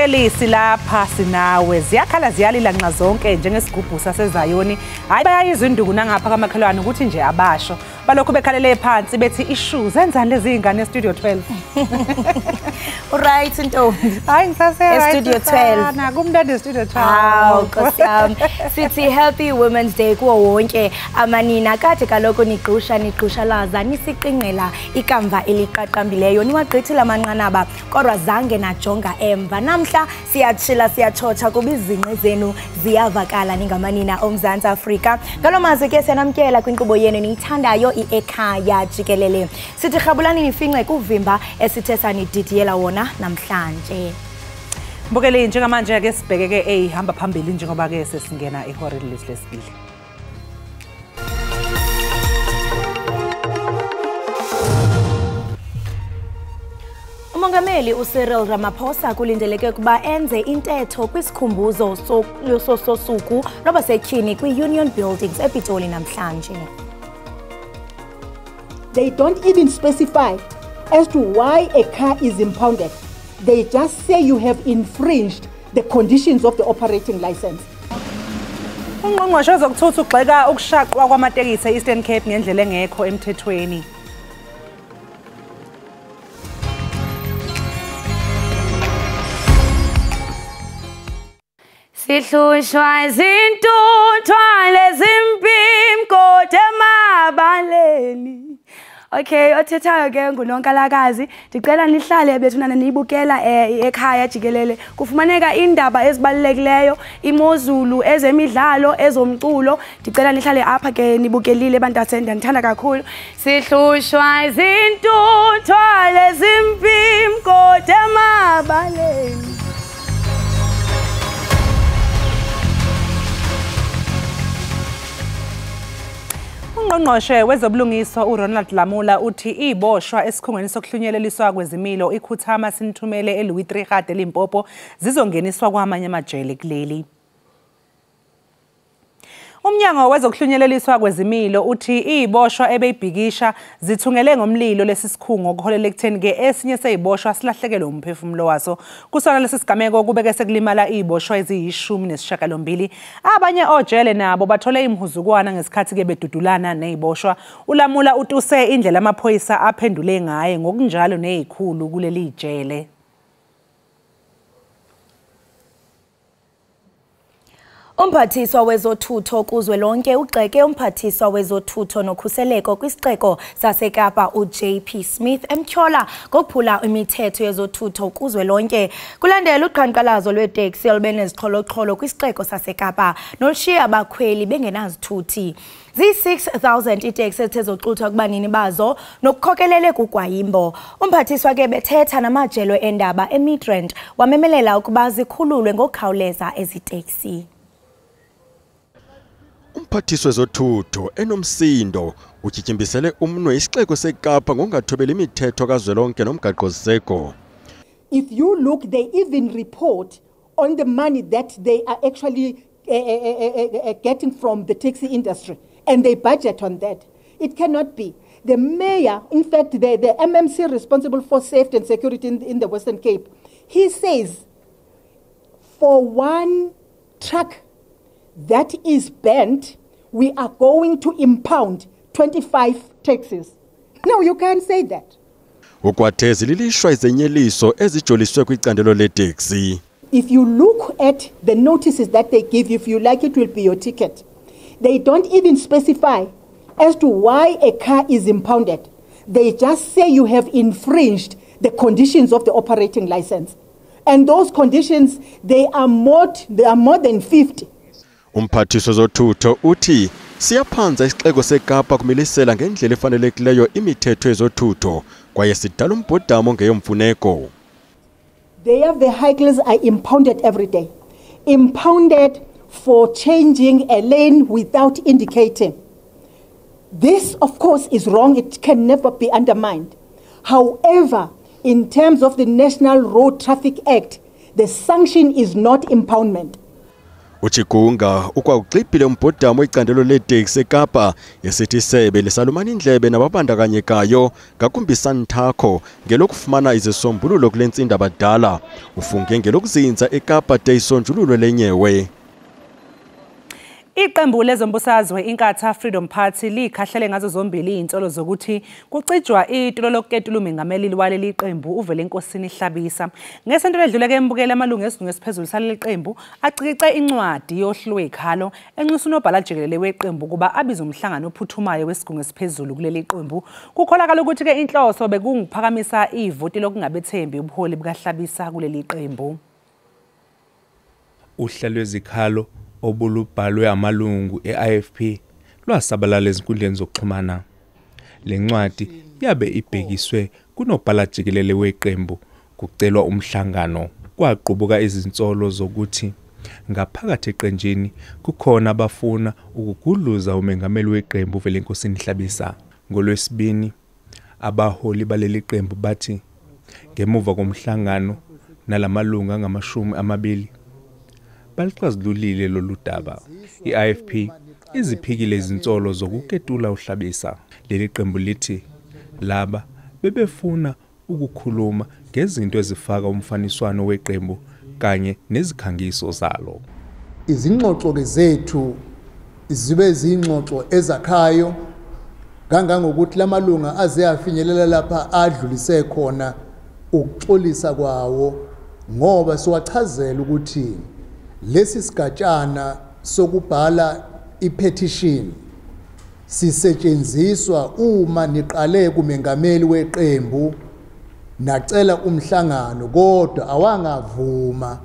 Mbukeli silapha sinawe ziyakhala ziyalila nxa zonke njengesigubhu saseZayoni hayi bayayizwa induku nangapha kamakhelwane ukuthi nje abasho balokhu bekhalele phansi bethi issues enzani lezi ingane estudio 12 Right Ntombi hayi ngisase Studio 12 na kumndende studio 12 Haw Nkosiyami sithi happy women's day kuwo wonke amanina kade kaloko nigqushalaza nisiqingqela ikamva eliqaqambileyo niwagqithile amanqanaba kodwa zange najonga emva namhla siyachila siyachocha kuba izinqe zenu ziyavakala ningamanina oMzantsi Afrika ngalomazwi ke senamkela kwinkqubo yenu niyithandayo Ekhaya Jikelele sithi rhabulani nifinqe kuvimba esithe sanididiyela wona namhlanje Mbukeli njengamanje ke sibheke ke hamba phambili njengoba ke sesingena ehoreni lesibili Umongameli uCyril Ramaphosa kulindeleke kuba enze intetho kwisikhumbuzo sosuku lobasetyhini kwi-Union Buildings ePitoli namhlanje. They don't even specify as to why a car is impounded. They just say you have infringed the conditions of the operating license. Ungqongqoshe wezokuthutha ugxeka ukushaqwa kwamatekisi e-Eastern Cape ngendlela engekho emthethweni. Sihlushwa izintuthwa lezimpimko emabaleni. Okay, othethayo ke nguNonkalakazi ndicela nihlale bethunana niyibukela Ekhaya Jikelele kufumaneka indaba ezibalulekileyo imozulu ezemidlalo ezomculo ndicela nihlale apha ke nibukelile bantasenda ndithanda kakhulu sihlushwa izintuthwa lezimpimko emabaleni. Ungqongqoshe wezobulungiswa uRonald Lamula uthi iboshwa esikhungweni sokuhlunyeleliswa kwezimilo ikhuthama sinithumele eLouis Trichardt eLimpopo zizongeniswa kwamanye amajele kuleli. Umnyango wezokuhlunyeleliswa kwezimilo uthi iboshwa ebeyibhikisha zithungele ngomlilo lesisikhungo okuholela ekutheni ke esinye seyiboshwa silahlekelwe umphefumulo waso kusona lesisigameko kubeke sekulimala iboshwa eziyishumi abanye ojele nabo bathole imhuzukwana ngesikhathi ke bedudulana neziboshwa uLamula utuse indlela amaphoyisa aphendule ngaye ngokunjalo nezikhulu kuleli jele. Umphathiswa wezothutho kuzwelonke ugxeke umphathiswa wezothutho nokhuseleko kwisixeko saseKapa uJP Smith emtyola ngokuphula imithetho yezothutho kuzwelonke kulandela uqhankqalazo lweteksi olbenezixholo-xholo kwisixeko saseKapa nolushiya abakhweli bengenazithuthi. Zi-6,000 iteksi ethe zoxuthwa kubanini bazo nokukhokelele kugwayimbo. Umphathiswa ke bethetha namajelo endaba eMidrand wamemelela ukuba zikhululwe ngokukhawuleza eziteksi. Umphathiswa wezothutho enomsindo utyityimbiselele umnwe isixeko seKapa ngokungathobeli imithetho kazwelonke nomgaqo-siseko. If you look, they even report on the money that they are actually getting from the taxi industry, and they budget on that. It cannot be. The mayor, in fact, the MMC responsible for safety and security in the Western Cape, he says for one truck that is banned, we are going to impound 25 taxis. No, you can't say that. Ukwathezi lilishwa izenyeliso ezijoliswe kwicandelo leteksi. If you look at the notices that they give you, if you like, it will be your ticket. They don't even specify as to why a car is impounded. They just say you have infringed the conditions of the operating license. And those conditions, they are more than 50. Umphathiswa wezothutho uthi siyaphanza isixeko seKapa kumilisela ngendlela efanelekileyo imithetho yezothutho kwaye sidala umbhodamo ngeyomfuneko. Their vehicles are impounded every day. Impounded for changing a lane without indicating. This, of course, is wrong. It can never be undermined. However, in terms of the National Road Traffic Act, the sanction is not impoundment. uJigunga ukwakuxibhile umbhodamo icandelo leteksi eKapa esithi isebe lisalumana indlebe nababandakanyekayo ngakumbi Santakho ngelokufumana izisombululo kule ntsindaba dala ufunge ngelokuzinza eKapa de isonjululo lenyewe. Iqembu lezombusazwe iNkatha Freedom Party likhahlele ngazo zombili insolo zokuthi kucijwa itulo lokuketula umengameli waleli qembu uvele enkosini Hlabisa. Ngesonto ledlule ke embukela amalungu esigungu esiphezulu saleli qembu acikice incwadi yohlelo ekhalo enxusa unobhala Jikelele weqembu kuba abiza umhlangano ophuthumayo wesigungu esiphezulu kuleli qembu. Kukholakala ukuthi ke inhloso bekungiphakamisa ivoti lokungabethembi ubuholi bukaHlabisa kuleli qembu. Uhlelo lwezikhalo obulubhalwe amalungu eIFP lwasabalala ezinkundleni zokuxhumana. Le ncwadi yabe ibhekiswe kunobhala Jikelele weqembu kucelwa umhlangano kwaqubuka izinsolo zokuthi ngaphakathi eqenjini kukhona abafuna ukugudluza umengameli weqembu uvele enkosini Hlabisa. NgoLwesibini abaholi baleli qembu bathi ngemuva komhlangano nalamalungu angama-20 balixazululile lolu daba. IIFP iziphikile izinsolo zokuketula uHlabisa. Leli qembu lithi laba bebefuna ukukhuluma ngezinto ezifaka umfaniswano weqembu kanye nezikhangiso zalo. Izingxoxo zethu zibe izingxoxo ezakhayo kangangokuthi lamalunga aze afinyelela lapha adlulise khona ukuxolisa kwawo ngoba siwachazela ukuthi lesi sigatshana sokubhala ipetition sisetshenziswa uma niqale kumengameli weqembu nacela umhlangano kodwa awangavuma.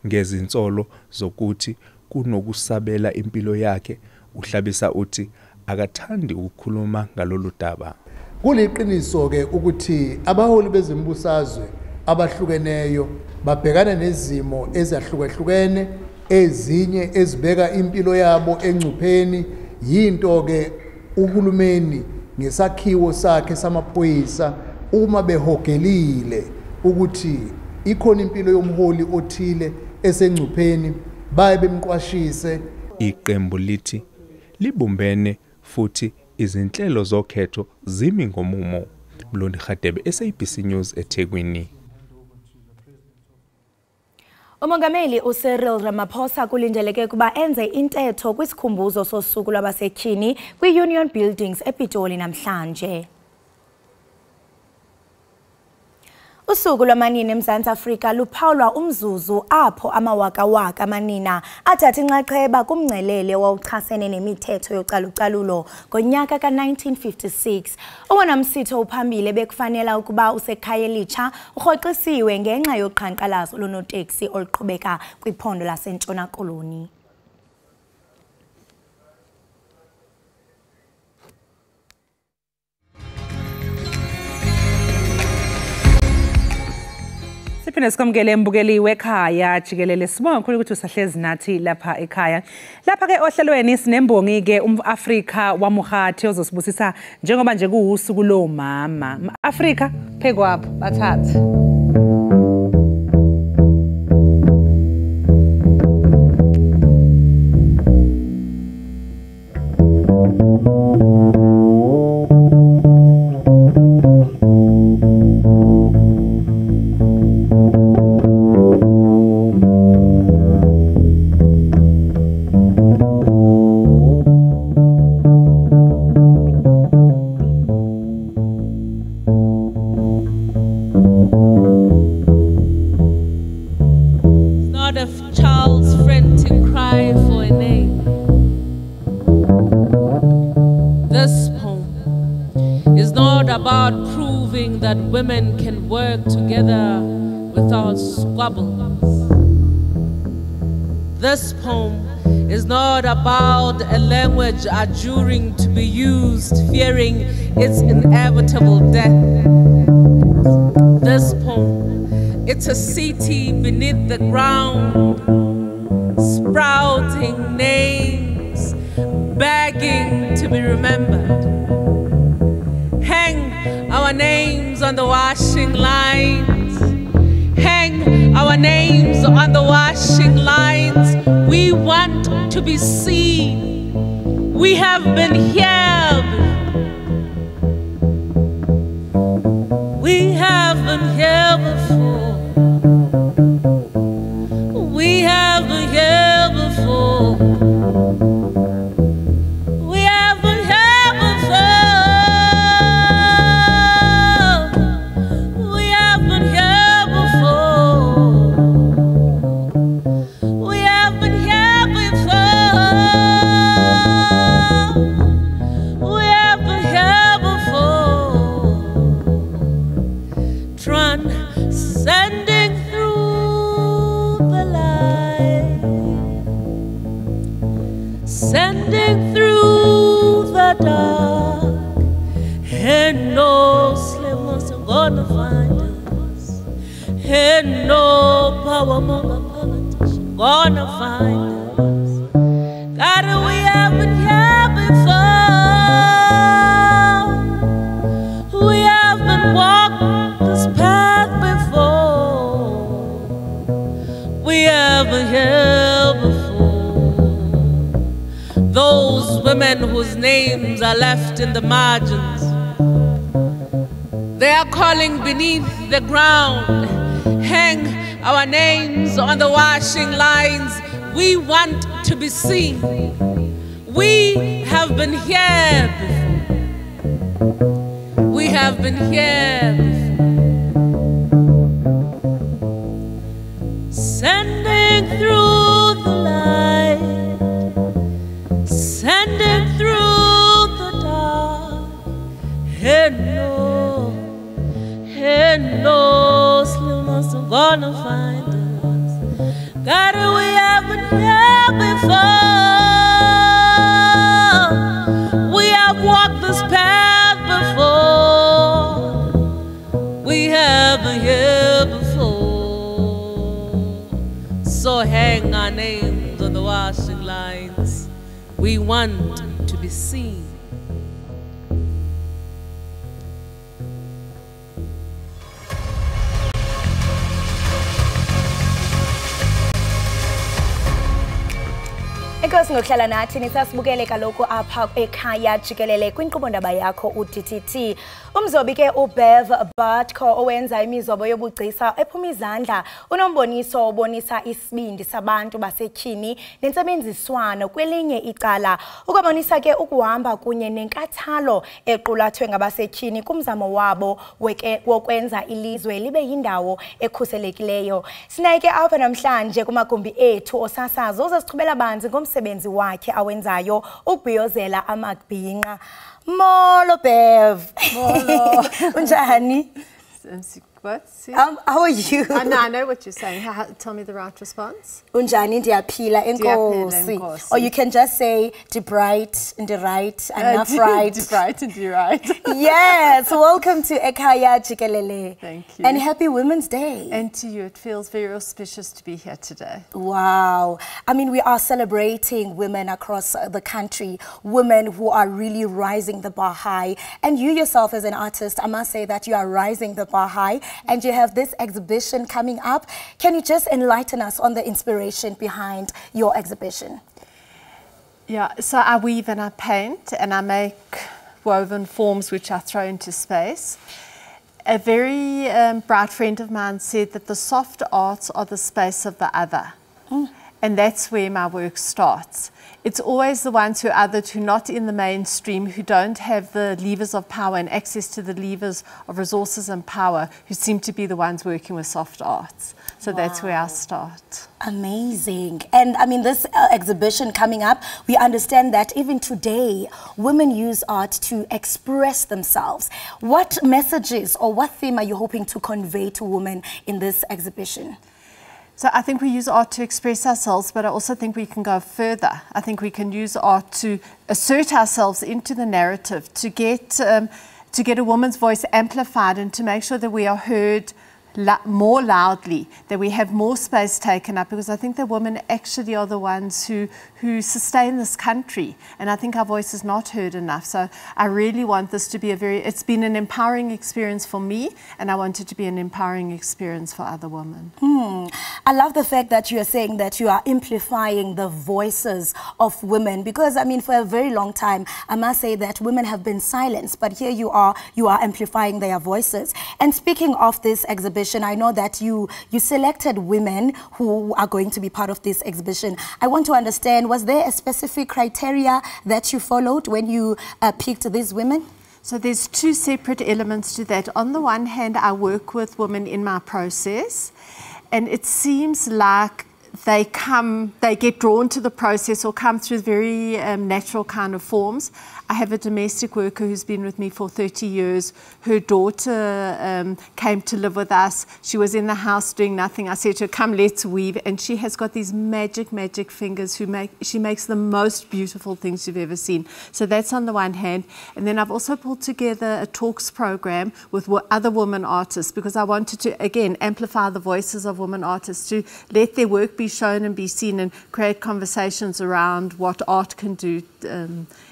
Ngezinsolo zokuthi kunokusabela impilo yakhe uHlabisa uthi akathandi ukukhuluma ngalolu daba. Kuliqiniso ke ukuthi abaholi bezimbusazwe abahlukeneyo babhekana nezimo ezahlukahlukene ezinye ezibeka impilo yabo engcupheni. Yinto ke uhulumeni ngesakhiwo sakhe samaphoyisa uma behogelile ukuthi ikhona impilo yomholi othile esengcupheni baye bemqwashise. Iqembu lithi libumbene futhi izinhlelo zokhetho zimi ngomumo. Mlondi Khadebe, SABC News eThekwini. Umongameli uCyril Ramaphosa kulindeleke kuba enze intetho kwisikhumbuzo sosuku lwabasetyhini kwi-Union Buildings ePitoli namhlanje. Usuku lwamanina eMzantsi Afrika luphawulwa umzuzu apho amawakawaka amanina athatha inxaxheba kumngcelele owawuchasene nemithetho yocalucalulo ngonyaka ka-1956. Owona msitho uphambili bekufanele ukuba usekhaya elitsha urhoxisiwe ngenxa yoqhankqalazo lonoteksi oluqhubeka kwiphondo laseNtshona Koloni. Siphinde sikwamukele embukeli wekhaya Jikelele. Sibonga kakhulu ukuthi usahlezi nathi lapha ekhaya. Lapha ke ohlelweni sinembongi ke umAfrika wamuhathi ozosibusisa njengoba nje kuusuku lomama. Afrika phekwapho bathatha. About proving that women can work together without squabbles. This poem is not about a language adjuring to be used, fearing its inevitable death. This poem, it's a city beneath the ground, sprouting names, begging to be remembered. Hang our names on the washing lines. Hang our names on the washing washing lines. We want to be seen. We have been here before. We have been here before. We have been here before. We have been here before. We have been here before. We have been here before. We have been here before. Transcending through the light, sending through the dark, and no slavers are gonna find us, and no power monger politician gonna find us. God, we have been here before. We have been walked this path before. We have been here before. Those women whose names are left in the margins, they are calling beneath the ground. Hang our names on the washing lines. We want to be seen. We have been here before. We have been here before. Sending through the light, sending through the dark, and no slimness are gonna find us. God, we have been here before. We have walked this path before. We have been here before. So hang our names on the washing lines. We want to be seen. Enkosi ngokuhlala nathi nisasibukele kaloku apha ekhaya jikelele kwinkqubo-ndaba yakho uDTT. Umzobi ke uBev Bartko owenza imizobo yobugcisa ephuma izandla unomboniso obonisa isibindi sabantu basetyhini nentsebenziswano kwelinye icala. Ukubonisa ke ukuhamba kunye nenkathalo equlathwe ngabasetyhini kumzamo wabo wokwenza ilizwe libe yindawo ekhuselekileyo. Sinaye ke apha namhlanje kumagumbi ethu osasazo ozasichubela banzi ngomsebenzi wakhe awenzayo ukubhiyozela amabhinqa. Molo Bev. Molo. Unjani? What? How are you? I know what you're saying. Tell me the right response. Unjani ndiyaphila enkosi. Or you can just say the bright and the right and enough right. The bright and the right. Yes, welcome to Ekhaya Jikelele. Thank you. And happy Women's Day. And to you, it feels very auspicious to be here today. Wow. I mean, we are celebrating women across the country, women who are really rising the bar high. And you yourself as an artist, I must say that you are rising the bar high. And you have this exhibition coming up. Can you just enlighten us on the inspiration behind your exhibition? Yeah, so I weave and I paint and I make woven forms which I throw into space. A very bright friend of mine said that the soft arts are the space of the other. And that's where my work starts. It's always the ones who are othered, who are not in the mainstream, who don't have the levers of power and access to the levers of resources and power, who seem to be the ones working with soft arts. So that's where I start. Amazing. And I mean, this exhibition coming up, we understand that even today, women use art to express themselves. What messages or what theme are you hoping to convey to women in this exhibition? So I think we use art to express ourselves, but I also think we can go further. I think we can use art to assert ourselves into the narrative, to get a woman's voice amplified and to make sure that we are heard more loudly, that we have more space taken up, because I think that women actually are the ones who sustain this country, and I think our voice is not heard enough. So I really want this to be it's been an empowering experience for me, and I want it to be an empowering experience for other women. I love the fact that you are saying that you are amplifying the voices of women, because I mean, for a very long time, I must say that women have been silenced, but here you are amplifying their voices. And speaking of this exhibition, I know that you selected women who are going to be part of this exhibition. I want to understand, was there a specific criteria that you followed when you picked these women? So there's two separate elements to that. On the one hand, I work with women in my process, and it seems like they get drawn to the process or come through very natural kind of forms. I have a domestic worker who's been with me for 30 years. Her daughter came to live with us. She was in the house doing nothing. I said to her, come, let's weave. And she has got these magic fingers. She makes the most beautiful things you've ever seen. So that's on the one hand. And then I've also pulled together a talks program with other women artists, because I wanted to, again, amplify the voices of women artists, to let their work be shown and be seen, and create conversations around what art can do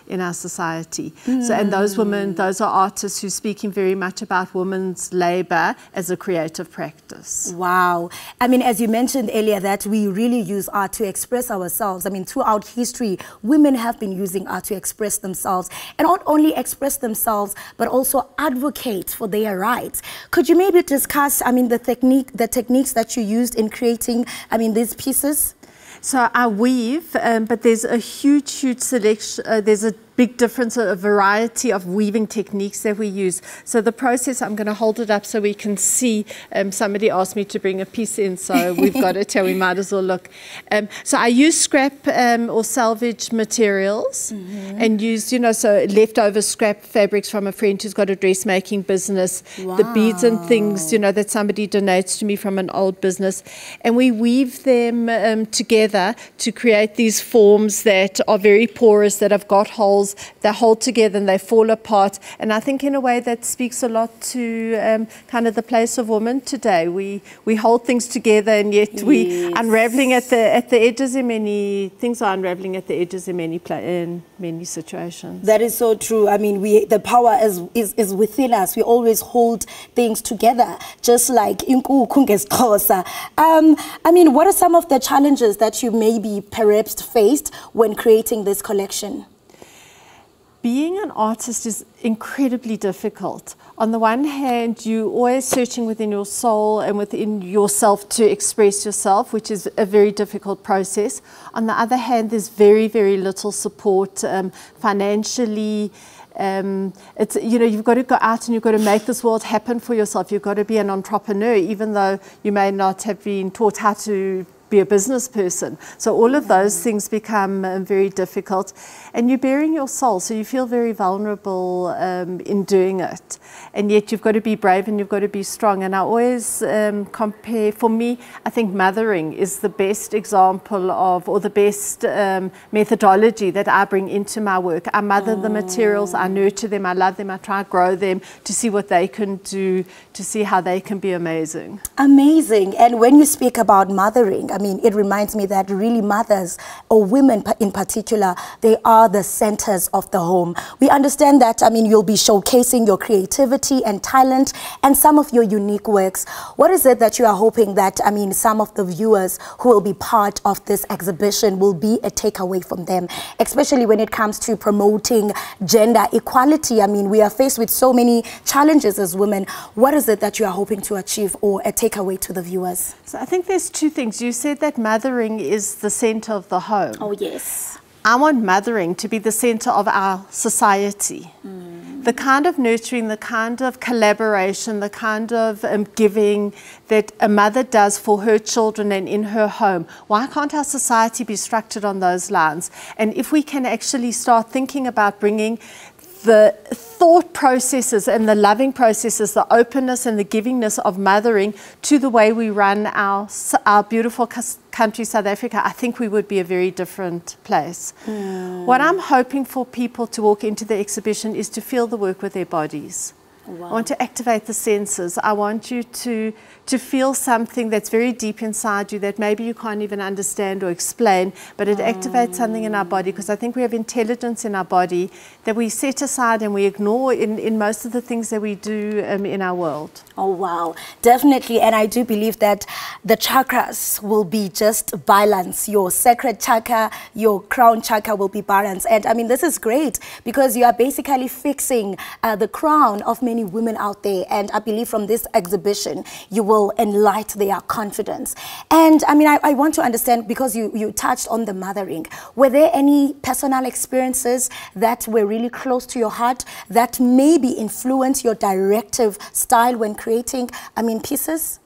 in our society. So, and those women, those are artists who are speaking very much about women's labour as a creative practice. Wow. I mean, as you mentioned earlier, that we really use art to express ourselves. I mean, throughout history, women have been using art to express themselves, and not only express themselves, but also advocate for their rights. Could you maybe discuss, I mean, the techniques that you used in creating, I mean, these pieces? So I weave, but there's a huge selection. There's a big difference, a variety of weaving techniques that we use. So the process, I'm going to hold it up so we can see. Somebody asked me to bring a piece in, so we've got it here. We might as well look. So I use scrap or salvage materials, and use, so leftover scrap fabrics from a friend who's got a dressmaking business, the beads and things, that somebody donates to me from an old business. And we weave them together to create these forms that are very porous, that have got holes. They hold together and they fall apart, and I think in a way that speaks a lot to kind of the place of women today. We hold things together, and yet we unraveling at the edges. In many things are unraveling at the edges in many situations. That is so true. I mean, the power is within us. We always hold things together, just like Inku Kunges Xhosa. I mean, what are some of the challenges that you maybe perhaps faced when creating this collection? Being an artist is incredibly difficult. On the one hand, you're always searching within your soul and within yourself to express yourself, which is a very difficult process. On the other hand, there's very, very little support financially. It's, you've got to go out and you've got to make this world happen for yourself. You've got to be an entrepreneur, even though you may not have been taught how to be a business person. So all of those things become very difficult, and you're bearing your soul, so you feel very vulnerable in doing it. And yet you've got to be brave and you've got to be strong. And I always compare, for me, I think mothering is the best example of, or the best methodology that I bring into my work. I mother the materials, I nurture them, I love them, I try to grow them to see what they can do, to see how they can be amazing. Amazing. And when you speak about mothering, I mean, it reminds me that really mothers, or women in particular, they are the centers of the home. We understand that, I mean, you'll be showcasing your creativity and talent and some of your unique works. What is it that you are hoping that, I mean, some of the viewers who will be part of this exhibition will be a takeaway from them, especially when it comes to promoting gender equality? I mean, we are faced with so many challenges as women. What is it that you are hoping to achieve, or a takeaway to the viewers? So I think there's two things. You said that mothering is the center of the home. Oh, yes. I want mothering to be the center of our society. The kind of nurturing, the kind of collaboration, the kind of giving that a mother does for her children and in her home. Why can't our society be structured on those lines? And if we can actually start thinking about bringing the thought processes and the loving processes, the openness and the givingness of mothering to the way we run our beautiful country, South Africa, I think we would be a very different place. What I'm hoping for people to walk into the exhibition is to feel the work with their bodies. I want to activate the senses. I want you to feel something that's very deep inside you that maybe you can't even understand or explain, but it activates something in our body, because I think we have intelligence in our body that we set aside and we ignore in most of the things that we do in our world. Oh, wow. Definitely. And I do believe that the chakras will be just balanced. Your sacred chakra, your crown chakra will be balanced. And I mean, this is great because you are basically fixing the crown of many women out there. And I believe from this exhibition, you will enlighten their confidence. And I mean, I want to understand, because you touched on the mothering. Were there any personal experiences that were really close to your heart that maybe influenced your directive style when creating, I mean, pieces?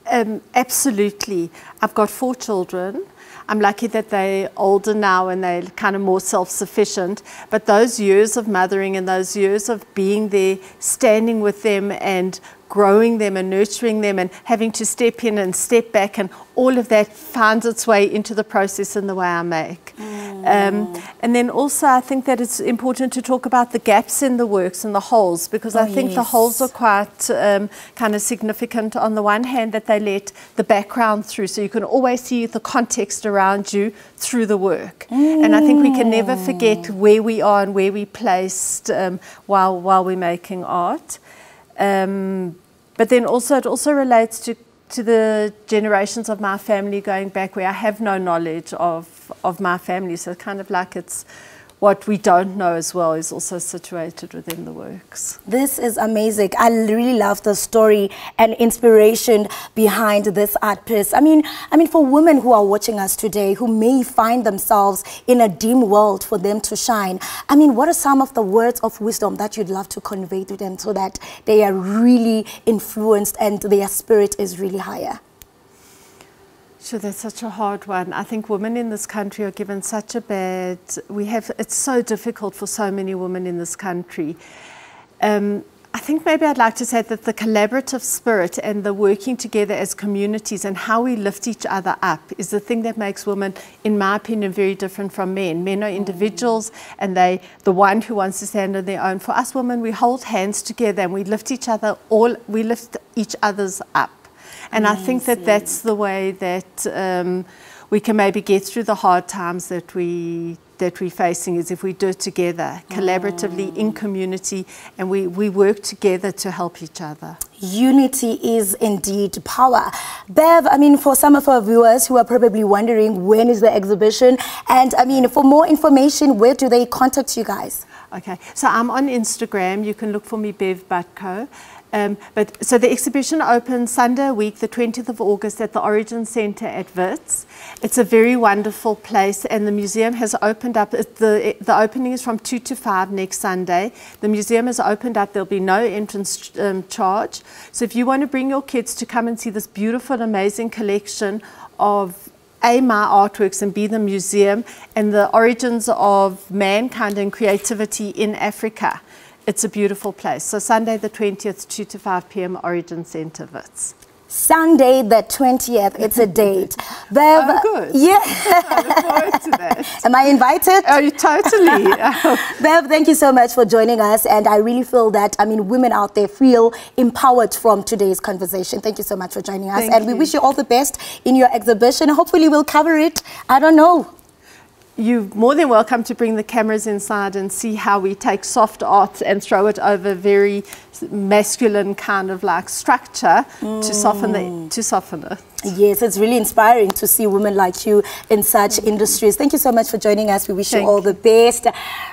Absolutely. I've got 4 children. I'm lucky that they're older now and they're kind of more self-sufficient. But those years of mothering and those years of being there, standing with them and growing them and nurturing them and having to step in and step back, and all of that finds its way into the process and the way I make. And then also I think that it's important to talk about the gaps in the works and the holes, because I think the holes are quite kind of significant. On the one hand, that they let the background through, so you can always see the context around you through the work. And I think we can never forget where we are and where we placed while we're making art. But then also, it also relates to the generations of my family going back, where I have no knowledge of my family. So kind of like it's what we don't know as well is also situated within the works. This is amazing. I really love the story and inspiration behind this art piece. I mean, for women who are watching us today, who may find themselves in a dim world, for them to shine, I mean, what are some of the words of wisdom that you'd love to convey to them so that they are really influenced and their spirit is really higher? Sure, that's such a hard one. I think women in this country are given such a bad... It's so difficult for so many women in this country. I think maybe I'd like to say that the collaborative spirit and the working together as communities and how we lift each other up is the thing that makes women, in my opinion, very different from men. Men are individuals and the one who wants to stand on their own. For us women, we hold hands together and we lift each other's up. And I think that that's the way that we can maybe get through the hard times that we're facing, is if we do it together, collaboratively, in community, and we work together to help each other. Unity is indeed power. Bev, I mean, for some of our viewers who are probably wondering when is the exhibition, and I mean, for more information, where do they contact you guys? Okay, so I'm on Instagram. You can look for me, Bev Butko. So the exhibition opens Sunday a week, the 20th of August, at the Origin Centre at Wits. It's a very wonderful place, and the museum has opened up. The opening is from 2 to 5 next Sunday. The museum has opened up. There'll be no entrance charge. So if you want to bring your kids to come and see this beautiful, amazing collection of my artworks and be the museum and the origins of mankind and creativity in Africa, it's a beautiful place. So Sunday the 20th, 2 to 5 p.m, Origin Centre, Wits. Sunday the 20th, it's a date. Bev, oh, good. Yeah. I look forward to that. Am I invited? Oh, you totally. Bev, thank you so much for joining us. And I really feel that, I mean, women out there feel empowered from today's conversation. Thank you so much for joining us. We wish you all the best in your exhibition. Hopefully we'll cover it, I don't know. You're more than welcome to bring the cameras inside and see how we take soft art and throw it over very masculine kind of like structure to soften it. Yes, it's really inspiring to see women like you in such industries. Thank you so much for joining us. We wish you all the best.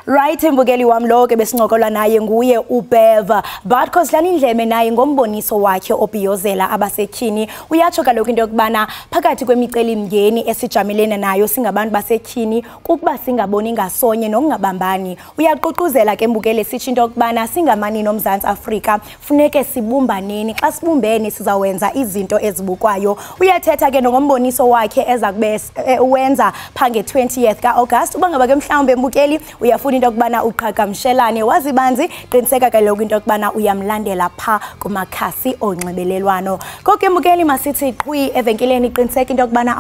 Right, mbukeli wamlo ke besincokola naye nguye uBev. But cause lani ndleme naye ngomboniso wakhe obhiyozela abasetyhini. Uyatsho kaloku into yokubana phakathi kwemicelimngeni esijamelene nayo singabantu basetyhini kukuba singaboni ngasonye nokungabambani. Uyaququzela ke mbukeli sitsho into yokubana singamani noMzantsi Afrika funeke sibumbaneni. Xa sibumbene sizawenza izinto ezibukwayo. Uyathetha ke ngomboniso wakhe eza kube wenza phange 20th kaAugust. Uba ngaba ke mhlawumbe mbukeli uyafuna into yokubana uqhagamshelane wazibanzi, qiniseka kaloku into yokubana uyamlandela pha kumakhasi onxibelelwano. Konke mbukeli masithi qhwi evenkileni, qiniseka into yokubana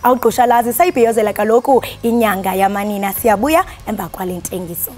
awugqushalazi sayibhiyozela kaloku inyanga yamanina. Siyabuya emva kwale ntengiso.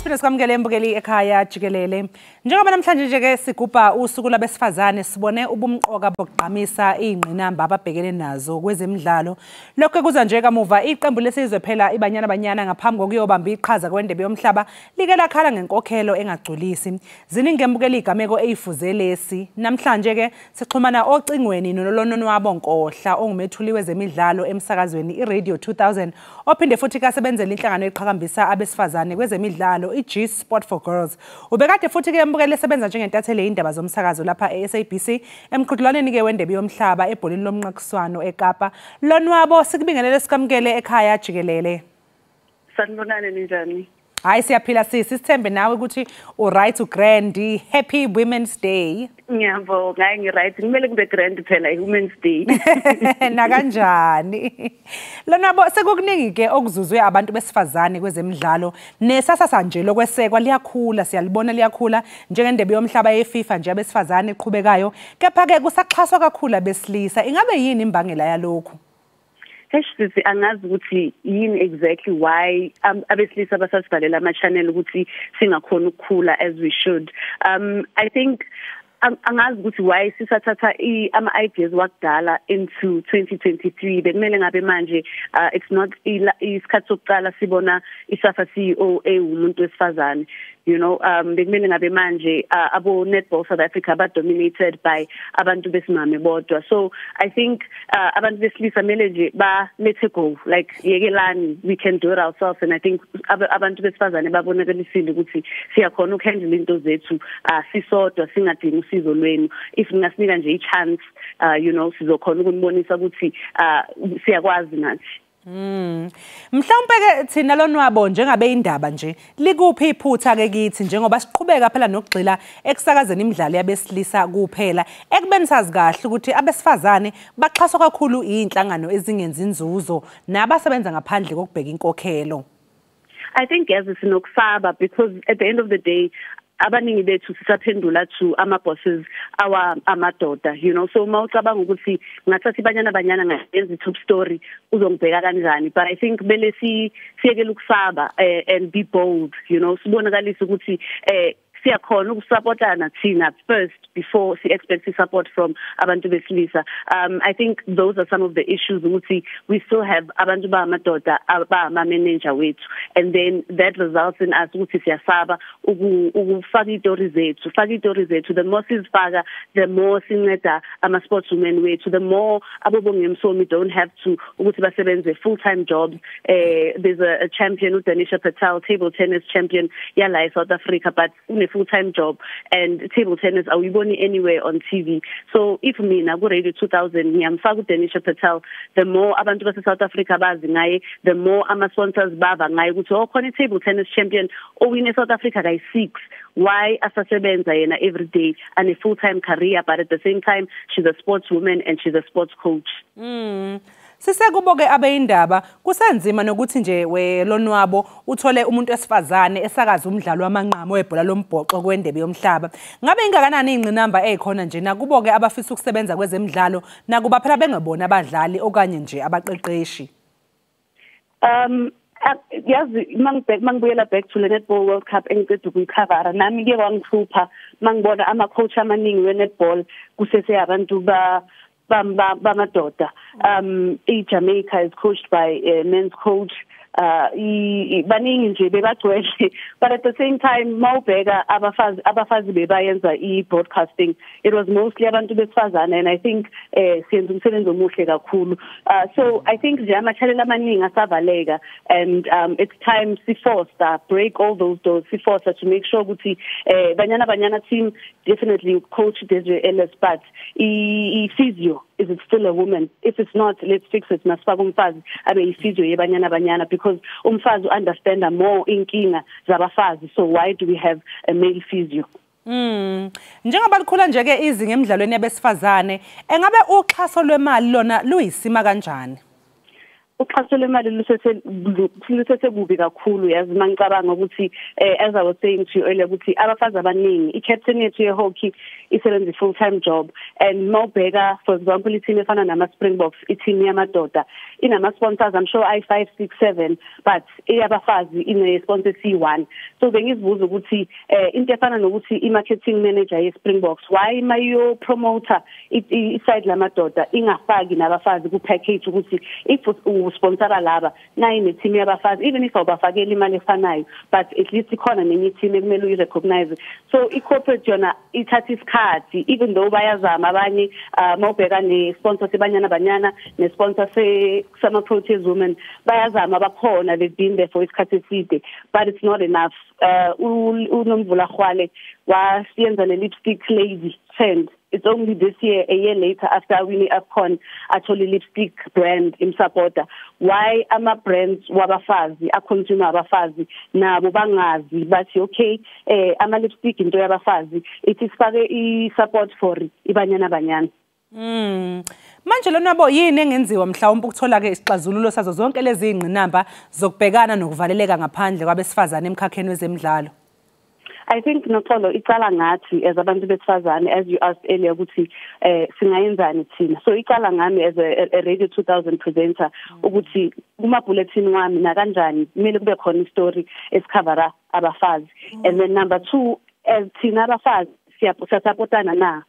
Asiphinde sikwamukele embukeli Ekhaya Jikelele. Njengoba namhlanje nje ke sigubha usuku labesifazane sibone ubumqoka bokugqamisa ingqinamba ababhekene nazo kwezemidlalo. Lokho kuza nje kamuva iqembu lesizwe phela iBanyana Banyana ngaphambi kokuyobamba iqhaza kwendebe yomhlaba like lakhala ngenkokhelo engagculisi. Ziningi embukeli igameko eyifuze lesi. Namhlanje ke sixhumana ocingweni nolononwabo Nkohla ongumethuli wezemidlalo emsakazweni iRadio 2000 ophinde futhi kasebenzele inhlangano eqhakambisa abesifazane kwezemidlalo iG Sport for Girls. Ubekade futhi ke embukele esebenza njengentatheli indaba zomsakazo lapha eSABC emqhudelwaneni ke wendebe yomhlaba ebholini lomnqakiswano eKapa. Lonwabo sikubingelele sikamukele Ekhaya Jikelele. Sanibonani ninjani? Hayi siyaphila sithembe nawe ukuthi uright ugrand. Happy Women's Day. Ngiyabonga, ngi-right. Kumele kube grand phela i-Women's Day. Na kanjani? Lonwabo sekukuningi ke okuzuzwe abantu besifazane kwezemidlalo nesasasa nje lokwesekwa liyakhula siyalibona liyakhula njengendebe yomhlaba yeFIFA nje abesifazane iqhubekayo kepha ke kusaxhaswa kakhulu abesilisa. Ingabe yini imbangela yalokho? Sithi angazi ukuthi yini exactly why abesilisa basasibhalela ama-channel ukuthi singakhona ukukhula as we should. I think angazi ukuthi why sisathatha ama-ideas wakudala into 2023 bekumele ngabe manje it's not isikhathi sokuqala sibona isafa CEO umuntu wesifazane. You know, bekumele ngabe manje abo netball South Africa ba dominated by abantu besimame bodwa. So I think abantu besilisa mele nje ba let it go, like yekelani, we can do it ourselves. And I think abantu besifazane babonakalisile ukuthi siyakhona ukuhandle into zethu sisodwa singadingi usizo lwenu. If ngasinika nje i-chance you know sizokhona ukunibonisa ukuthi siyakwazi nathi. Mhlawumbe ke thina lonwabo njengabe indaba nje likuphi iphutha ke kithi njengoba siqhubeka phela nokugxila ekusakazeni imidlalo yabesilisa kuphela ekubeni sazi kahle ukuthi abesifazane baxhaswa kakhulu inhlangano ezingenzi inzuzo nabasebenza ngaphandle kokubheka inkokhelo. I think as sinokusaba because at the end of the day abaningi bethu sisaphendula to ama-bosses amadoda, you know, so mawucabanga ukuthi ngathi iBanyana Banyana ngayenza i-top story uzongibheka kanjani, but I think bele siyekela ukusaba and be bold, you know, sibonakalisa ukuthi siyakhona ukusupportana thina first before si expect support from abantu besilisa. I think those are some of the issues ukuthi we still have abantu bamadoda abama-manager wethu, and then that results in us ukuthi siyasaba ukufaka itori zethu. The more sizifaka, the more sinceda ama-sportswomen wethu, the more abobongemsomi don't have to ukuthi basebenze full-time jobs. There's a champion uDanisha Patel, table tennis champion yala South Africa, but full-time job, and table tennis awuyiboni anywhere on TV. So if mina ku Radio 2000 ngiyamfaka uDanisha Patel, the more abantu base South Africa bazi ngaye, the more ama-sponsors bava ngaye ukuthi okhona table tennis champion owine South Africa kayi-6. Why asasebenza yena every day and a full-time career, but at the same time she's a sportswoman and she's a sports coach. Sisekuboke abeyindaba kusenzima nokuthi nje welonwabo uthole umuntu wesifazane esakaza umdlalo wamanqamo webhola lombhoxo kwendebe yomhlaba. Ngabe ingakanani ingqinamba ezikhona nje nakuboke abafisa ukusebenza kwezemidlalo nakuba phela bengebona abadlali okanye nje abaqeqeshi? Yazi mangibuyela back to the Netball World Cup engicede ukuyikhavara nami ke wangihlupha mangibona ama-coach amaningi we-netball kusese abantu bamadoda. Jamaica is coached by a men's coach. Baningi nje bebagcwele, but at the same time mawubheka abafazi bebayenza i-broadcasting, it was mostly abantu besifazane, and I think siyenza umsebenzi omuhle kakhulu. So I think nje ama-channel amaningi asavaleka, and it's time sifoster break all those doors, sifoster to make sure ukuthi Banyana Banyana team definitely coach Desiree Ellis, but physio, is it still a woman? If it's not, let's fix it. Masifaka umfazi abe iphysio yeBanyana Banyana, because umfazi understand more inkinga zabafazi. So why do we have a male physio? Njengoba likhula nje ke izinga emidlalweni yabesifazane, engabe uxhaso lwemali lona luyisima kanjani? uxhaso lemali lusese kubi kakhulu yazi mangicabanga ukuthi as I was saying to you earlier ukuthi abafazi abaningi i-captain yethu ye-hockey isebenza full-time job and mawubheka for example i-team efana nama-Springboks i-team yamadoda inama-sponsors I'm sure I5 6 7 but eyabafazi ine-sponsor C1 so bengizibuza ukuthi into efana nokuthi i-marketing manager ye-Springboks why mayo promoter i-side lamadoda ingafaki nabafazi ku-package ukuthi if sponsora laba nayi ne-team yabafazi even if awubafakeli imali efanayo but at least ikhona nenye team ekumele uyi-recognize so i-corporate yona ithatha isikhathi even though bayazama abanye mawubheka ne-sponsor sebanyana banyana ne-sponsor sama-Proteas women bayazama bakhona they've been there for isikhathi eside but it's not enough uNomvula Khwale wasiyenza ne-lipstick lady trend. It's only this year, a year later, after winning AFCON, actually lipstick brand in supporter. Why ama brands wabafazi, a consumer wabafazi, na bubangazi, but okay, ama lipstick into yabafazi. It is fake support for ibanyana banyana. Manje lo nabo yini engenziwa mhlawumbe ukuthola ke isixazululo sazo zonke lezi ingqinamba zokubhekana nokuvaleleka ngaphandle kwabesifazane emkhakheni wezemidlalo? I think Notolo icala ngathi as abantu besifazane as you asked earlier ukuthi singayenzani thina so icala ngami as a Radio 2000 presenter ukuthi kuma bulletin wami na kanjani kumele kube khona istory esikhavara abafazi and then number 2 as thina abafazi siyasupportana na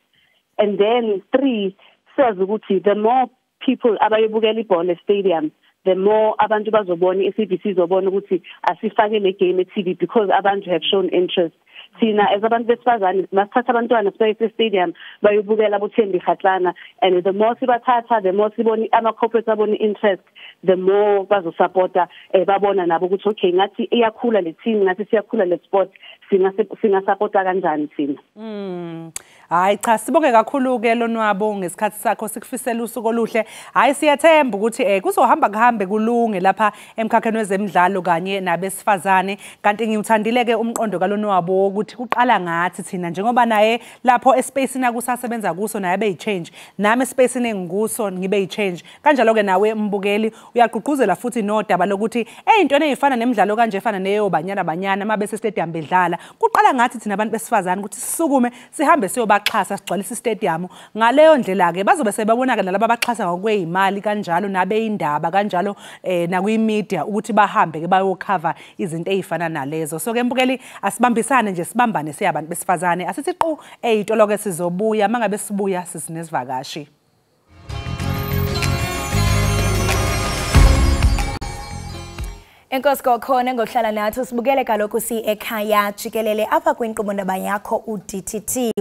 and then 3 says ukuthi the more people abayibukela ibhola stadium the more abantu bazobona iSABC izobona ukuthi asifake le game eTV because abantu have shown interest. Thina as abantu besifazane masithatha abantwana sibase stadium bayobukela boThembi Khatlana and the more sibathatha the more sibona ama corporate abona interest the more bazosupporta babona nabo ukuthi okay ngathi iyakhula le team ngathi siyakhula le sport singasupporta kanjani thina. Hayi cha sibonge kakhulu ke lonwabo ngesikhathi sakho sikufisela usuku oluhle. Hayi siyathemba ukuthi kuzohamba kuhambe kulunge lapha emkhakheni wezemidlalo kanye nabesifazane kanti ngiwuthandile ke umqondo kalonwabo ukuthi kuqala ngathi thina njengoba naye lapho espaceni akusasebenza kuso naye beyichange nami espaceni engikuso ngibe yichange kanjalo ke nawe mbukeli uyaqhuquzela futhi nodaba lokuthi into ezifana nemidlalo kanje efana neyo banyana mabese stadium bedlala kuqala ngathi thina abantu besifazane ukuthi sisukume sihambe siyobaxhasa sigcwalisa istadium ngaleyo ndlela ke bazobe sebabonaka nalabo abaxhasa ngokwezimali kanjalo nabeyindaba kanjalo nakuyimedia ukuthi bahambe ke bayocover izinto ezifana nalezo so ke mbukeli asibambisane nje sibambane siyabantu besifazane asithi qhu eyitolo ke sizobuya mangabe sibuya sizinesivakashi. Enkosi kokhona ngohlala nathi sibukele kaloku Ekhaya Jikelele apha kwinkqubo-ndaba yakho uDTT.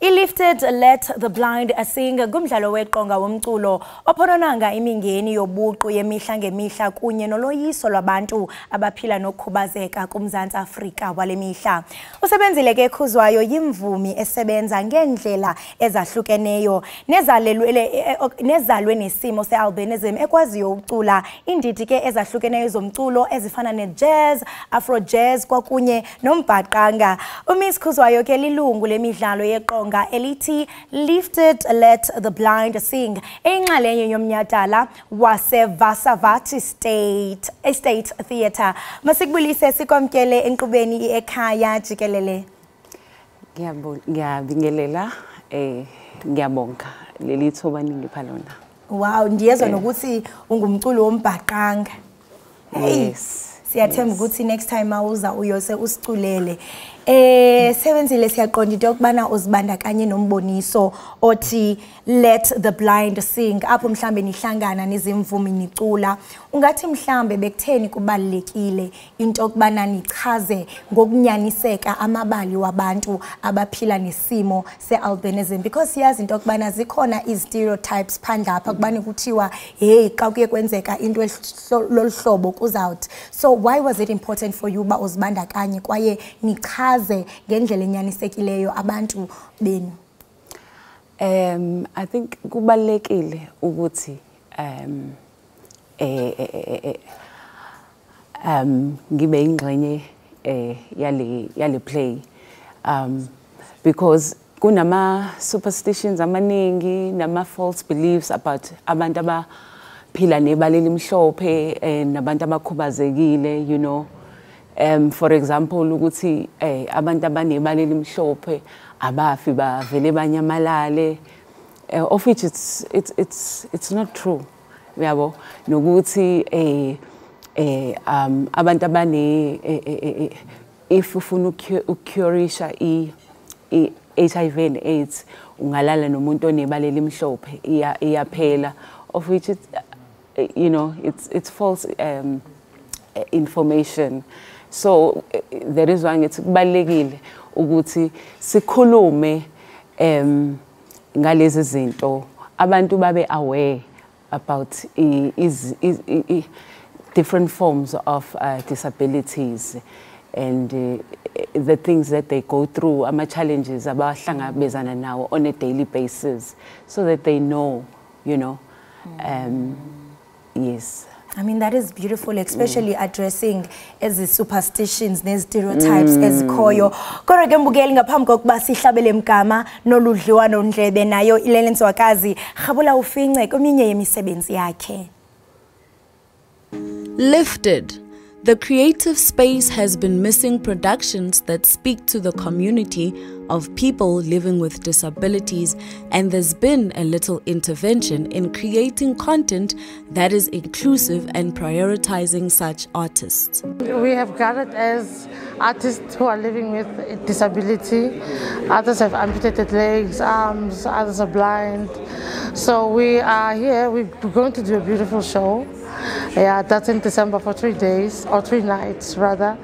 I-Lifted Let the Blind Sing ngumdlalo weqonga womculo ophononanga imingeni yobuqu yemihla ngemihla kunye noloyiso lwabantu abaphila nokukhubazeka kuMzantsi Afrika wale mihla. Usebenzile ke Khuzwayo yimvumi esebenza ngendlela ezahlukeneyo nezalwe nesimo se-albinism ekwaziyo ucula indidi ke ezahlukeneyo zomculo ezifana ne-jazz, afro-jazz kwakunye nombhaqanga. Miss Khuzwayo ke lilungu lemidlalo yeqonga elithi Lifted Let the Blind Sing eyinxalenye yomnyhadala waseVasavati State Theatre. Masikubulise sikwamkele enkqubeni Ekhaya Jikelele. Ngiyabingelela ngiyabonga leli thuba ningipha lona. Wow, ndiyezwa nokuthi ungumculo wombhaqanga. Yes. Siyathemba ukuthi next time awuza uyose usiculele. Sebenzile siyaqonda into yokubana uzibandakanye nomboniso othi Let the Blind Sing apho mhlambe nihlangana nezimvumi nicula. Ungathi mhlambe bekutheni kubalekile into yokubana nichaze ngokunyaniseka amabali wabantu abaphila nesimo se-albinism because siyazi into yokubana zikhona i-stereotypes phandle apha kubani kuthiwa hey xa kuye kwenzeka into loluhlobo kuzawuthi. So why was it important for you ba uzibandakanye kwaye nichaze ngendlela enyanisekileyo abantu benu? I think kubalekile ukuthi ngibe ingxenye yale play because kunama superstitions amaningi nama false beliefs about abantu abaphila nebala elimhlophe nabantu abakhubazekile, you know. For example, ukuthi abantu abanebala elimhlophe abafi bavele banyamalale, of which it's not true. Yabo, nokuthi abantu abane if ufuna ukucurisha HIV and AIDS ungalala nomuntu onebala elimhlophe iyaphela, of which you know it's false information. So there is one it's kubalekile ukuthi sikhulume ngalezi zinto abantu babe aware about different forms of disabilities and the things that they go through, challenges abahlangabezana nawo on a daily basis, so that they know, you know. Yes. I mean, that is beautiful, especially addressing as the superstitions, the stereotypes, as koyo. Kodwa ke mbukeli ngaphambi kokuba sihlabele mgama noludliwano ndlebe nayo Ilele Ntswakazi khabula ufince kweminye yemisebenzi yakhe. Lifted. The creative space has been missing productions that speak to the community of people living with disabilities, and there's been a little intervention in creating content that is inclusive and prioritizing such artists. We have gathered as artists who are living with a disability. Others have amputated legs, arms, others are blind. So we are here, we're going to do a beautiful show. Yeah, that's in December for 3 days, or 3 nights rather.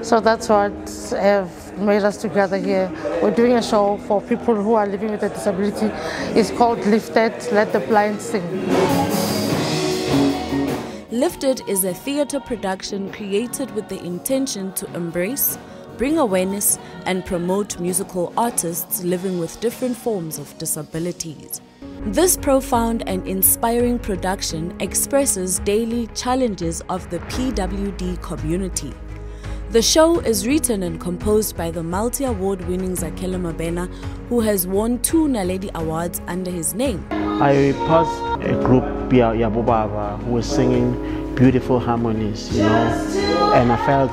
So that's what have made us together here. We're doing a show for people who are living with a disability. It's called Lifted, Let the Blind Sing. Lifted is a theatre production created with the intention to embrace, bring awareness, and promote musical artists living with different forms of disabilities. This profound and inspiring production expresses daily challenges of the PWD community. The show is written and composed by the multi-award-winning Jikelele Mabena, who has won 2 Naledi Awards under his name. I passed a group, Yabobaba, who was singing beautiful harmonies, you know, and I felt,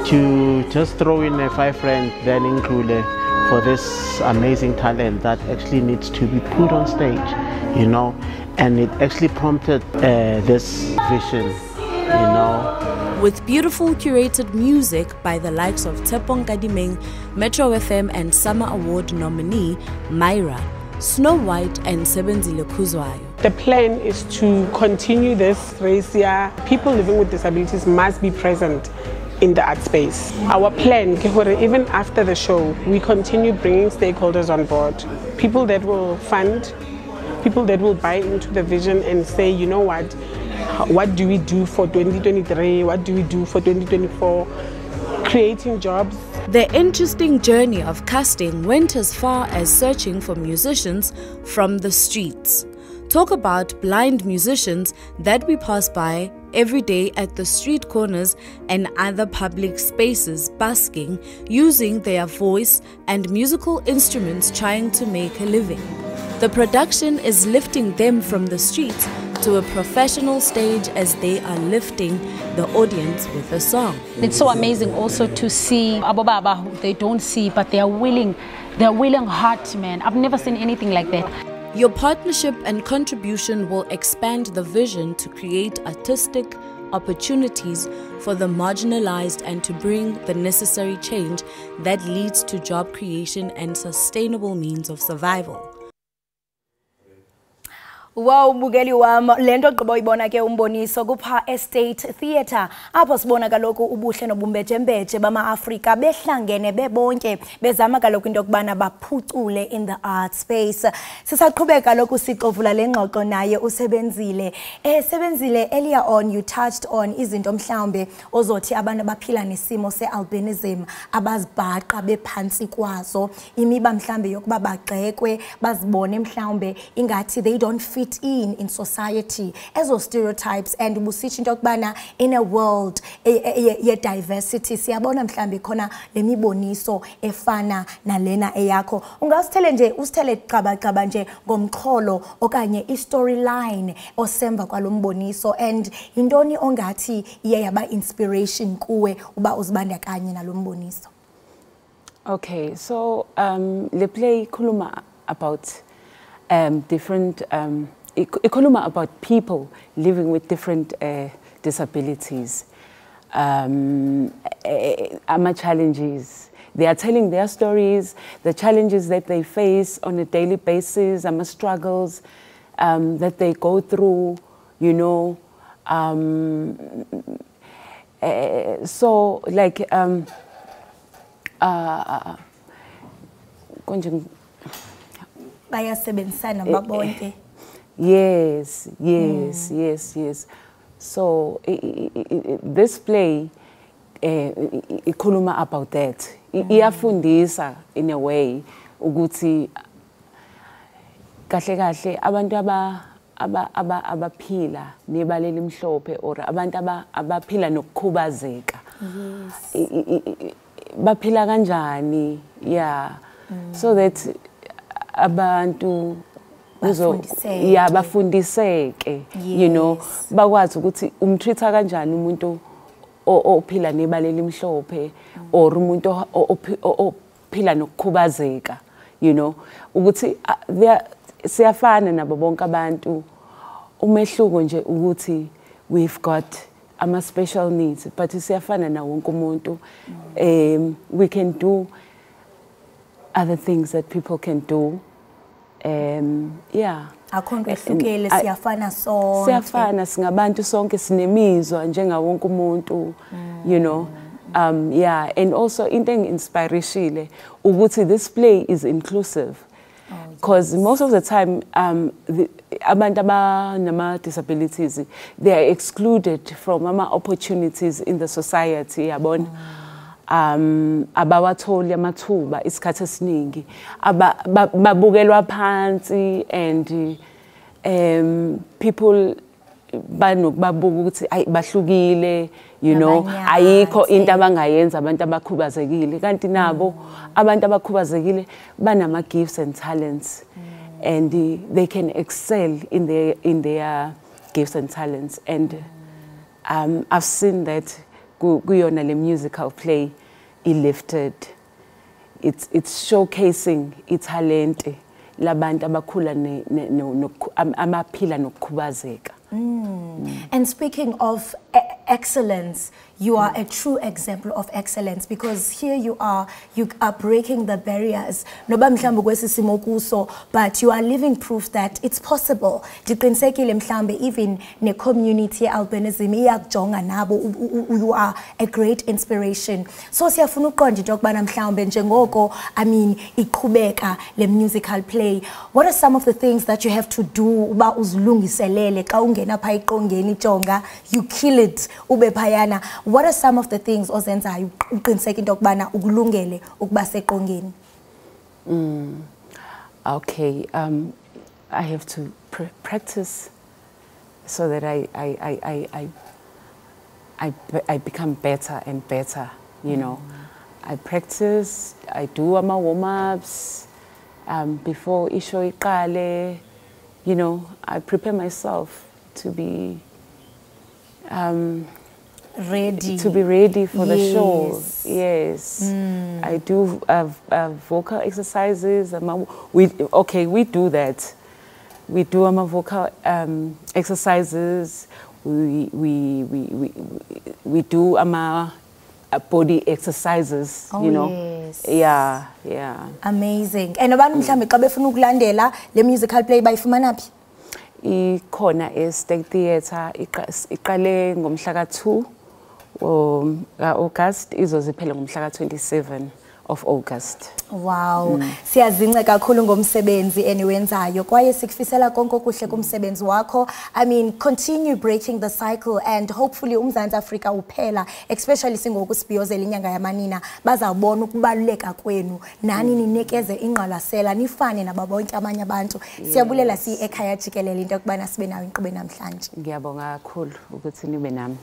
to just throw in a 5-friend, then include for this amazing talent that actually needs to be put on stage, you know, and it actually prompted this vision, you know. With beautiful curated music by the likes of Tepong Kadimeng, Metro FM and Summer Award nominee Myra, Snow White and Sebenzile Kuzwayo. The plan is to continue this race here. People living with disabilities must be present in the art space. Our plan, even after the show, we continue bringing stakeholders on board. People that will fund, people that will buy into the vision and say, you know what do we do for 2023? What do we do for 2024? Creating jobs. The interesting journey of casting went as far as searching for musicians from the streets. Talk about blind musicians that we pass by every day at the street corners and other public spaces, busking, using their voice and musical instruments trying to make a living. The production is lifting them from the streets to a professional stage as they are lifting the audience with a song. It's so amazing also to see Abobaba who they don't see, but they're willing heart, man. I've never seen anything like that. Your partnership and contribution will expand the vision to create artistic opportunities for the marginalized and to bring the necessary change that leads to job creation and sustainable means of survival. Wow, mbukeli wami, lento gqiba ibona ke umboniso kupha Estate Theatre apho sibona kaloku ubuhle nobumbejembeje bama-Afrika behlangene bebonke bezama kaloku into yokubana baphucule in the art space. Sisaqhubeka kaloku sixovula le ngxoxo naye uSebenzile. Sebenzile, earlier on you touched on izinto mhlawumbe ozothi abantu abaphila nesimo se-albinism abazibhaqa bephansi kwazo, imiba mhlawumbe yokuba bagxekwe bazibone mhlawumbe ingathi they don't fit fit in society ezo stereotypes and ubusitsho into yokubana in a world ye diversity siyabona mhlambi khona lemiboniso efana nalena eyakho ungasithele nje usithele qaba nje ngomxholo okanye i-storyline osemva kwalomboniso and intoni ongathi iye yaba inspiration kuwe uba uzibandakanye nalomboniso. Okay, so the play ikhuluma about different ikhuluma about people living with different disabilities, challenges. They are telling their stories, the challenges that they face on a daily basis, struggles that they go through, you know. So like bayasebenzisana babonke. Yes. So this play ikhuluma about that. Iyafundisa in a way ukuthi kahle abantu abaphila nebaleli mhlophe or abantu abaphila nokukhubazeka. Yes. Baphila kanjani, yeah. So that abantu bafundiseke, you know, bakwazi ukuthi umtreata kanjani umuntu ophila nebaleli mhlophe or umuntu ophila nokukhubazeka, you know, ukuthi siyafana nabo bonke abantu. Umehluko nje ukuthi we've got special needs, but siyafana na wonke umuntu. We can do other things that people can do. Yeah. Akhonto ehlukile siyafana sonke. Siyafana singabantu sonke sinemizwa njenga wonke umuntu, you know. Yeah, and also into engiyinspirishile ukuthi this play is inclusive. Because most of the time, abantu abanama disabilities, they are excluded from opportunities in the society. Abawatholi amathuba isikhathi esiningi, babukelwa phansi, and people banokubabuka ukuthi bahlukile, you know, ayikho into abangayenza abantu abakhubazekile, kanti nabo abantu abakhubazekile banama gifts and talents, and they can excel in their gifts and talents. And I've seen that kuyona le musical play lifted. It's showcasing talent labantu abakhula amaphila nokukhubazeka. And speaking of excellence, you are a true example of excellence, because here you are breaking the barriers. Noba mhlambe kwesisimo kuso, but you are living proof that it's possible. Ndiqinisekile mhlambe even ne community albinism iyakujonga nabo, you are a great inspiration. So siyafuna uqonda into yokubana mhlambe njengoko iqhubeka le musical play, what are some of the things that you have to do uba uzilungiselele xa ungena pha iqongeni jonga, you kill it ube phayana? What are some of the things ozenzayo uqiniseka into yokubana ukulungele ukuba seqongeni? Okay, I have to practice so that I become better and better, you know. I practice, I do my warm-ups before isho iqale, you know. I prepare myself to be ready. To be ready for the show. Yes. I do vocal exercises. We do that. We do vocal exercises. We do body exercises, you know. Yes. Yeah. Amazing. And abantu mhlambe xa befuna ukulandela le musical play bayifumana phi? Ikhona e-State Theatre, iqale ngomhla ka-2 August, izoziphela ngomhla ka-27 of August. Wow, siyazinca kakhulu ngomsebenzi eniwenzayo kwaye sikufisela konke okuhle kumsebenzi wakho. I mean, continue breaking the cycle and hopefully uMzantsi Afrika uphela, especially singoku sibhiyozela inyanga yamanina, bazawubona ukubaluleka kwenu nani ninikeze ingqalasela nifane nabo bonke abanye abantu. Siyabulela Ekhaya Jikelele into yokubana sibe nawe inkqubo namhlanje. Ngiyabonga kakhulu ukuthi nibe nami.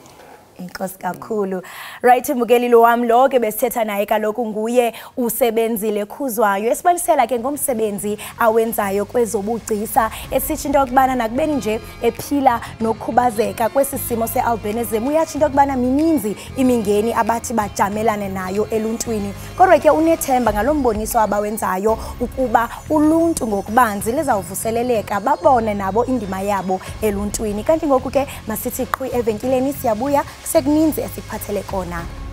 Inkosi kakhulu. Right, Mugelilo wami lo ke besithetha naye kaloku nguye usebenzile khuzwayo esibalisela ke ngomsebenzi awenzayo kwezobugcisa esithi into yokubana nakubeni nje ephila nokhubazeka kwesisimo sealbinism uyathi into yokubana mininzi imingeni abathi bajamelane nayo eluntwini. Kodwa ke unethemba ngalomboniso abawenzayo ukuba uluntu ngokubanzi lizawuvuseleleka babone nabo indima yabo eluntwini. Kanti ngoku ke masithi qhwi evenkileni siyabuya sekuninzi esiphathele kona.